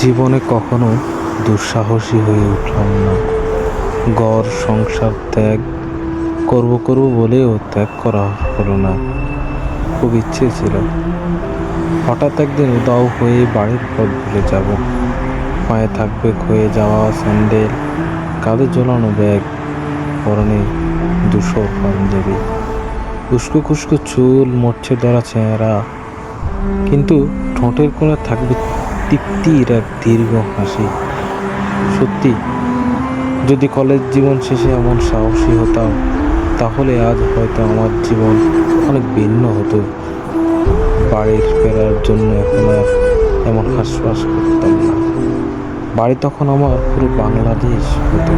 জীবনে কখনো দুঃসাহসী হয়ে উঠলাম না। ঘর সংসার ত্যাগ করব করব বলেও ত্যাগ করা হলো না। খুব ইচ্ছে ছিল হঠাৎ একদিন উদাও হয়ে বাড়ির পথ ভুলে যাব। পায়ে থাকবে ক্ষয়ে যাওয়া স্যান্ডেল, কাঁধে ঝোলানো ব্যাগ, পরনে ধূসর পাঞ্জাবি, উস্কো খুস্কো চুল, মরছে ধরা চেহারা, কিন্তু ঠোঁটের কোণে থাকবে তৃপ্তির এক দীর্ঘ হাসি। সত্যি, যদি কলেজ জীবন শেষে এমন সাহসী হতাম, তাহলে আজ হয়তো আমার জীবন অনেক ভিন্ন হতো। বাড়ির ফেরার জন্য এখন আর এমন হাসফাস করতাম না। বাড়ি তখন আমার পুরো বাংলাদেশ হতো।